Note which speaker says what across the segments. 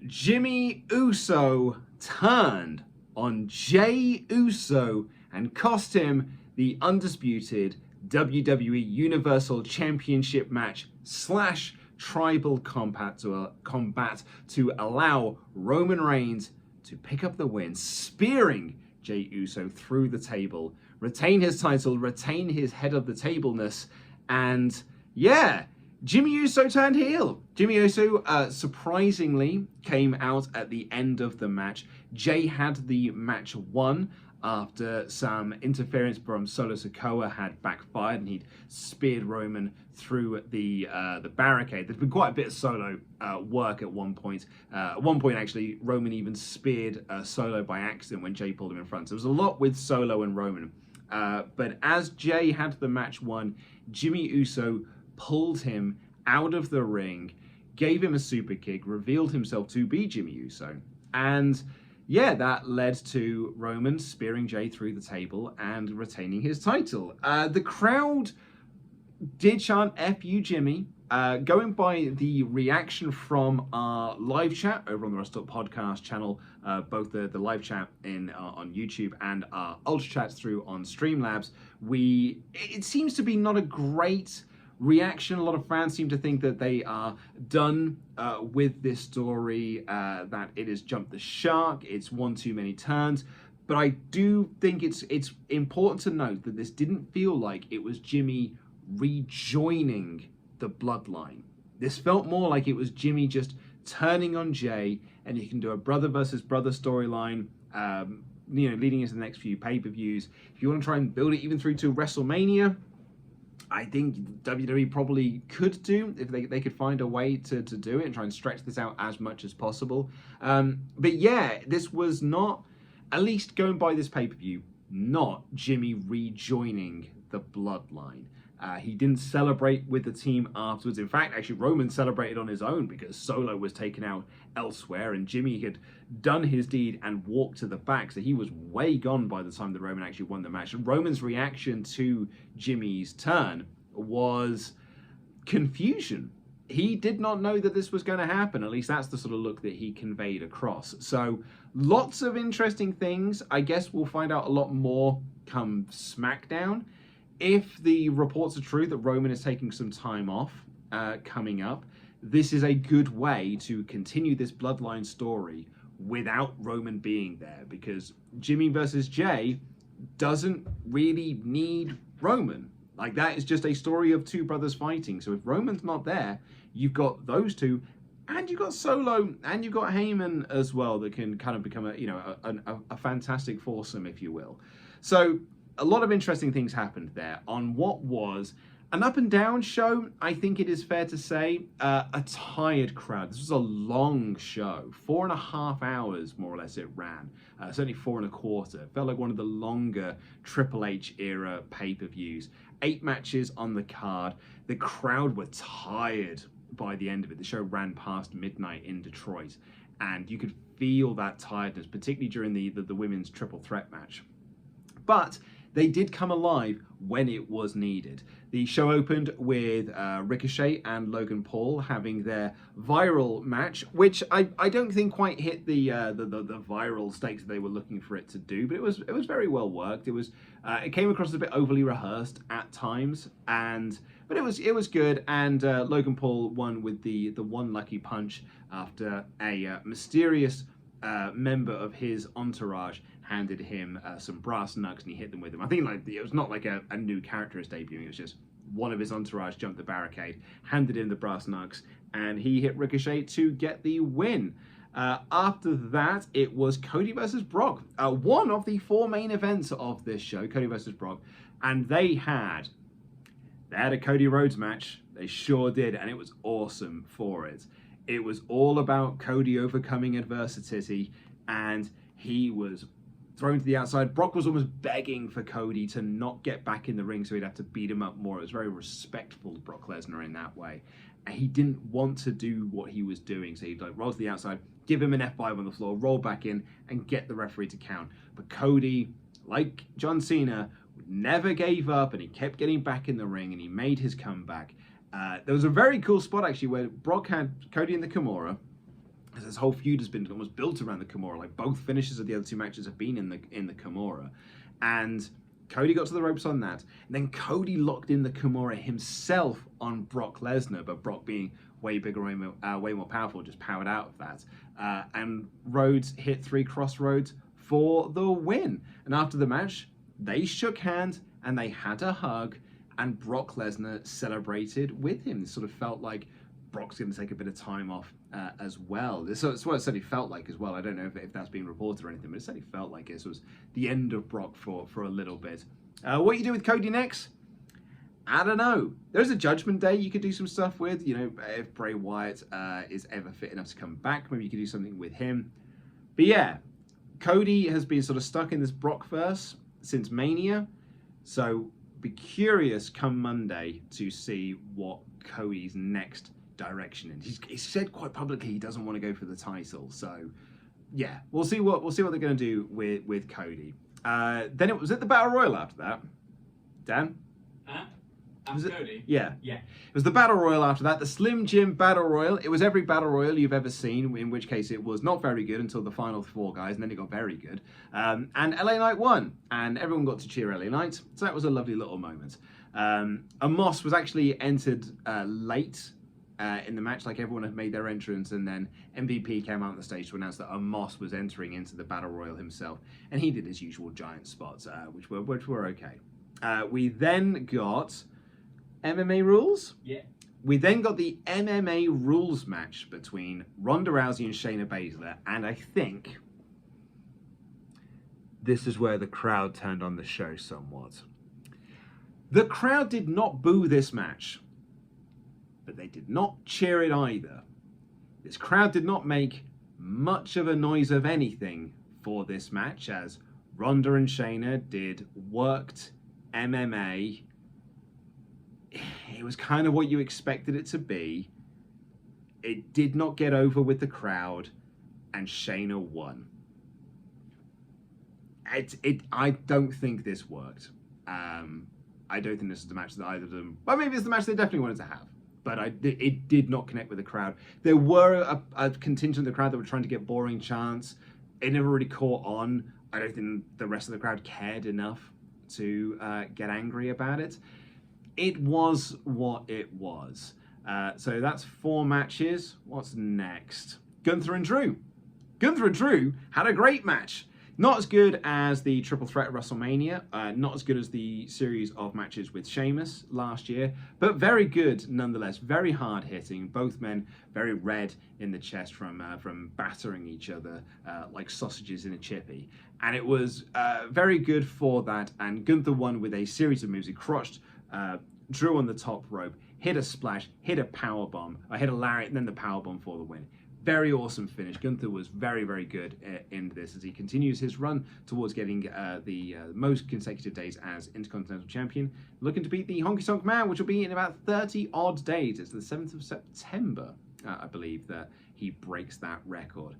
Speaker 1: Jimmy Uso turned on Jey Uso and cost him the undisputed WWE Universal Championship match / tribal combat to allow Roman Reigns to pick up the win, spearing Jey Uso through the table, retain his title, retain his head of the tableness, and yeah, Jimmy Uso turned heel. Jimmy Uso surprisingly came out at the end of the match. Jey had the match won after some interference from Solo Sikoa had backfired and he'd speared Roman through the barricade. There's been quite a bit of Solo work at one point. At one point, actually, Roman even speared Solo by accident when Jey pulled him in front. So there was a lot with Solo and Roman. But as Jey had the match won, Jimmy Uso pulled him out of the ring, gave him a super kick, revealed himself to be Jimmy Uso. And yeah, that led to Roman spearing Jey through the table and retaining his title. The crowd did chant "F you, Jimmy." Going by the reaction from our live chat over on the WrestleTalk podcast channel, both the live chat on YouTube and our Ultra chats through on Streamlabs, it seems to be not a great reaction. A lot of fans seem to think that they are done with this story, that it has jumped the shark, it's one too many turns. But I do think it's important to note that this didn't feel like it was Jimmy rejoining the bloodline. This felt more like it was Jimmy just turning on Jey, and you can do a brother versus brother storyline, leading into the next few pay-per-views. If you want to try and build it even through to WrestleMania, I think WWE probably could do, if they could find a way to do it and try and stretch this out as much as possible. But yeah, this was not, at least going by this pay-per-view, not Jimmy rejoining the bloodline. He didn't celebrate with the team afterwards. In fact, actually, Roman celebrated on his own because Solo was taken out elsewhere and Jimmy had done his deed and walked to the back. So he was way gone by the time that Roman actually won the match. And Roman's reaction to Jimmy's turn was confusion. He did not know that this was going to happen. At least that's the sort of look that he conveyed across. So lots of interesting things. I guess we'll find out a lot more come SmackDown. If the reports are true that Roman is taking some time off coming up, this is a good way to continue this bloodline story without Roman being there, because Jimmy versus Jey doesn't really need Roman. Like, that is just a story of two brothers fighting. So if Roman's not there, you've got those two, and you've got Solo, and you've got Heyman as well, that can kind of become a fantastic foursome, if you will. So a lot of interesting things happened there on what was an up and down show. I think it is fair to say a tired crowd. This was a long show, 4.5 hours more or less it ran. Certainly 4.25. It felt like one of the longer Triple H era pay-per-views. 8 matches on the card. The crowd were tired by the end of it. The show ran past midnight in Detroit, and you could feel that tiredness, particularly during the women's triple threat match. But they did come alive when it was needed. The show opened with Ricochet and Logan Paul having their viral match, which I don't think quite hit the viral stakes that they were looking for it to do, but it was very well worked. It came across as a bit overly rehearsed at times, but it was good. And Logan Paul won with the one lucky punch after a mysterious member of his entourage handed him some brass knucks and he hit them with them. I think it was not like a new character is debuting, it was just one of his entourage jumped the barricade, handed him the brass knucks, and he hit Ricochet to get the win. After that, it was Cody versus Brock, one of the 4 main events of this show, Cody versus Brock, and they had a Cody Rhodes match. They sure did, and it was awesome for it. It was all about Cody overcoming adversity, and he was thrown to the outside. Brock was almost begging for Cody to not get back in the ring so he'd have to beat him up more. It was very respectful to Brock Lesnar in that way. And he didn't want to do what he was doing, so he'd roll to the outside, give him an F5 on the floor, roll back in, and get the referee to count. But Cody, like John Cena, never gave up, and he kept getting back in the ring, and he made his comeback. There was a very cool spot, actually, where Brock had Cody in the Kimura, This whole feud has been almost built around the Kimura. Like, both finishes of the other two matches have been in the Kimura. And Cody got to the ropes on that. And then Cody locked in the Kimura himself on Brock Lesnar, but Brock being way bigger, way more powerful, just powered out of that. And Rhodes hit 3 crossroads for the win. And after the match, they shook hands and they had a hug, and Brock Lesnar celebrated with him. It sort of felt like Brock's going to take a bit of time off as well. It's what it certainly felt like as well. I don't know if that's been reported or anything, but it certainly felt like this was the end of Brock for a little bit. What you do with Cody next? I don't know. There's a Judgment Day you could do some stuff with. You know, if Bray Wyatt is ever fit enough to come back, maybe you could do something with him. But yeah, Cody has been sort of stuck in this Brockverse since Mania. So be curious come Monday to see what Cody's next direction is. He's said quite publicly he doesn't want to go for the title. So yeah, we'll see what they're going to do with Cody. Then it was at the Battle Royal after that. Dan?
Speaker 2: After Cody?
Speaker 1: Yeah.
Speaker 2: Yeah.
Speaker 1: It was the Battle Royal after that, the Slim Jim Battle Royal. It was every Battle Royal you've ever seen, in which case it was not very good until the final 4 guys, and then it got very good. And LA Knight won, and everyone got to cheer LA Knight, so that was a lovely little moment. Amos was actually entered late in the match, like everyone had made their entrance, and then MVP came out on the stage to announce that Amos was entering into the Battle Royal himself, and he did his usual giant spots, which were okay. We then got MMA rules?
Speaker 2: Yeah.
Speaker 1: We then got the MMA rules match between Ronda Rousey and Shayna Baszler, and I think this is where the crowd turned on the show somewhat. The crowd did not boo this match, but they did not cheer it either. This crowd did not make much of a noise of anything for this match, as Ronda and Shayna did worked MMA. It was kind of what you expected it to be. It did not get over with the crowd, and Shayna won. I don't think this worked. I don't think this is the match that either of them... Well, maybe it's the match they definitely wanted to have, but it did not connect with the crowd. There were a contingent of the crowd that were trying to get boring chants. It never really caught on. I don't think the rest of the crowd cared enough to get angry about it. It was what it was. So that's 4 matches. What's next? Gunther and Drew. Gunther and Drew had a great match. Not as good as the Triple Threat at WrestleMania. Not as good as the series of matches with Sheamus last year. But very good nonetheless. Very hard hitting. Both men very red in the chest from battering each other like sausages in a chippy. And it was very good for that. And Gunther won with a series of moves. He crushed Drew on the top rope, hit a splash, hit a powerbomb, hit a lariat, and then the powerbomb for the win. Very awesome finish. Gunther was very, very good in this as he continues his run towards getting the most consecutive days as Intercontinental Champion, looking to beat the Honky Tonk Man, which will be in about 30 odd days. It's the 7th of September, I believe, that he breaks that record.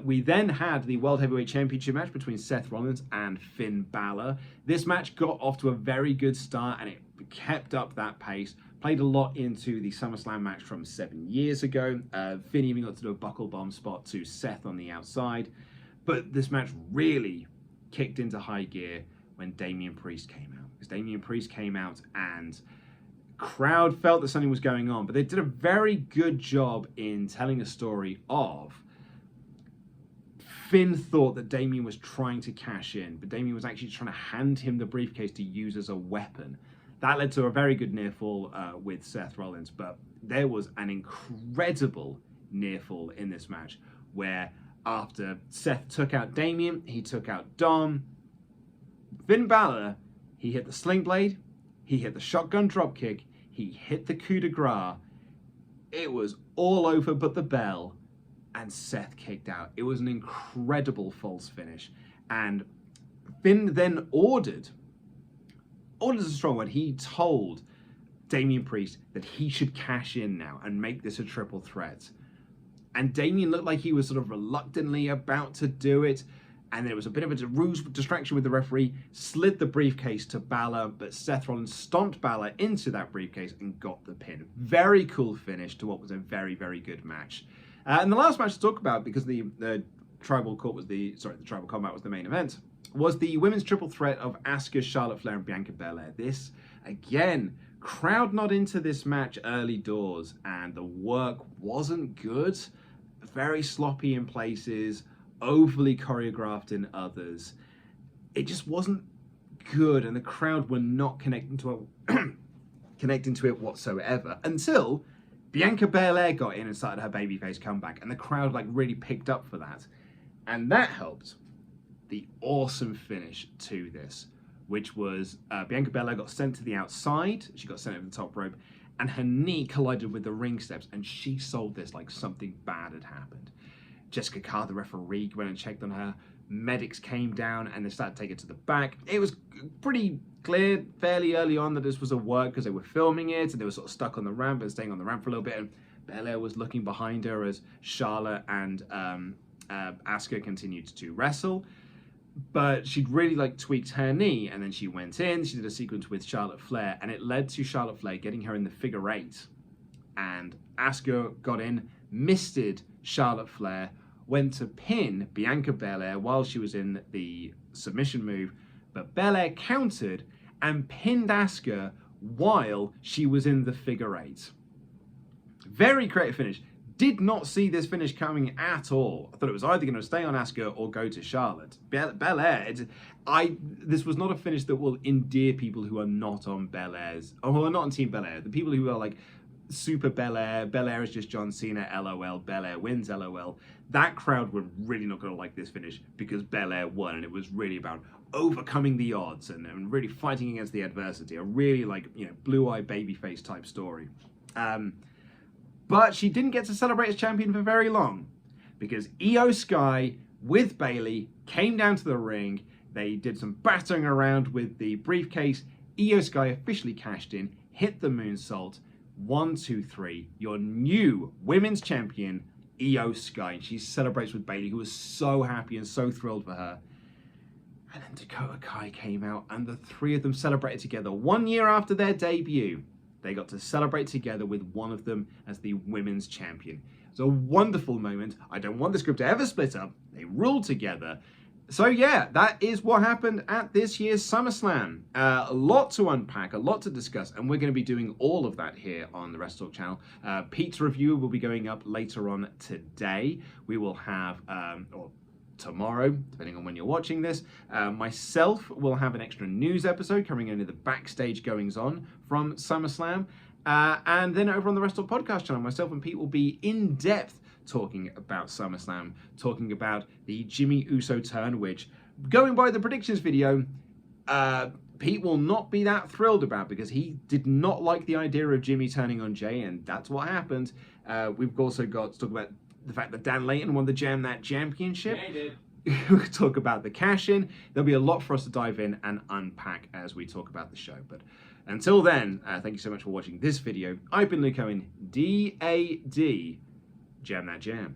Speaker 1: We then had the World Heavyweight Championship match between Seth Rollins and Finn Balor. This match got off to a very good start, and it kept up that pace. Played a lot into the SummerSlam match from 7 years ago. Finn even got to do a buckle bomb spot to Seth on the outside. But this match really kicked into high gear when Damian Priest came out. Because Damian Priest came out and crowd felt that something was going on. But they did a very good job in telling a story of Finn thought that Damian was trying to cash in, but Damian was actually trying to hand him the briefcase to use as a weapon. That led to a very good near fall with Seth Rollins, but there was an incredible near fall in this match where after Seth took out Damian, he took out Dom. Finn Balor, he hit the sling blade, he hit the shotgun dropkick, he hit the coup de grace. It was all over but the bell, and Seth kicked out. It was an incredible false finish. And Finn then ordered is a strong word, he told Damian Priest that he should cash in now and make this a triple threat. And Damian looked like he was sort of reluctantly about to do it, and there was a bit of a distraction with the referee, slid the briefcase to Balor, but Seth Rollins stomped Balor into that briefcase and got the pin. Very cool finish to what was a very, very good match. And the last match to talk about, because the tribal combat was the main event, was the women's triple threat of Asuka, Charlotte Flair, and Bianca Belair. This, again, crowd not into this match early doors, and the work wasn't good. Very sloppy in places, overly choreographed in others. It just wasn't good, and the crowd were not connecting to it whatsoever until Bianca Belair got in and started her babyface comeback, and the crowd like really picked up for that, and that helped the awesome finish to this, which was Bianca Belair got sent to the outside. She got sent over the top rope, and her knee collided with the ring steps, and she sold this like something bad had happened. Jessica Carr, the referee, went and checked on her. Medics came down and they started to take it to the back. It was pretty clear fairly early on that this was a work because they were filming it and they were sort of stuck on the ramp and staying on the ramp for a little bit. And Belair was looking behind her as Charlotte and Asuka continued to wrestle. But she'd really like tweaked her knee, and then she went in, she did a sequence with Charlotte Flair, and it led to Charlotte Flair getting her in the figure eight. And Asuka got in, misted Charlotte Flair, went to pin Bianca Belair while she was in the submission move, but Belair countered and pinned Asuka while she was in the figure eight. Very creative finish. Did not see this finish coming at all. I thought it was either going to stay on Asuka or go to Charlotte. Belair, this was not a finish that will endear people who are not on Belair's, or who are not on Team Belair. The people who are like super Belair, Belair is just John Cena, LOL, Belair wins, LOL. That crowd were really not going to like this finish because Belair won, and it was really about overcoming the odds and really fighting against the adversity. A really like, blue-eyed babyface type story. But she didn't get to celebrate as champion for very long because Io Sky with Bayley came down to the ring. They did some battering around with the briefcase. Io Sky officially cashed in, hit the moonsault. 1, 2, 3. Your new women's champion, Io Sky. And she celebrates with Bayley, who was so happy and so thrilled for her. And then Dakota Kai came out, and the three of them celebrated together 1 year after their debut. They got to celebrate together with one of them as the women's champion. It's a wonderful moment. I don't want this group to ever split up. They rule together. So yeah, that is what happened at this year's SummerSlam. A lot to unpack, a lot to discuss, and we're going to be doing all of that here on the WrestleTalk channel. Pete's review will be going up later on today. We will have, or tomorrow, depending on when you're watching this. Myself will have an extra news episode covering any of the backstage goings-on from SummerSlam. And then over on the WrestleTalk podcast channel, myself and Pete will be in-depth talking about SummerSlam, talking about the Jimmy Uso turn, which, going by the predictions video, Pete will not be that thrilled about because he did not like the idea of Jimmy turning on Jey, and that's what happened. We've also got to talk about the fact that Dan Layton won the Jam That Championship.
Speaker 2: Yeah, he did.
Speaker 1: We'll talk about the cash-in. There'll be a lot for us to dive in and unpack as we talk about the show. But until then, thank you so much for watching this video. I've been Luke Owen, DAD. Jam That Jam.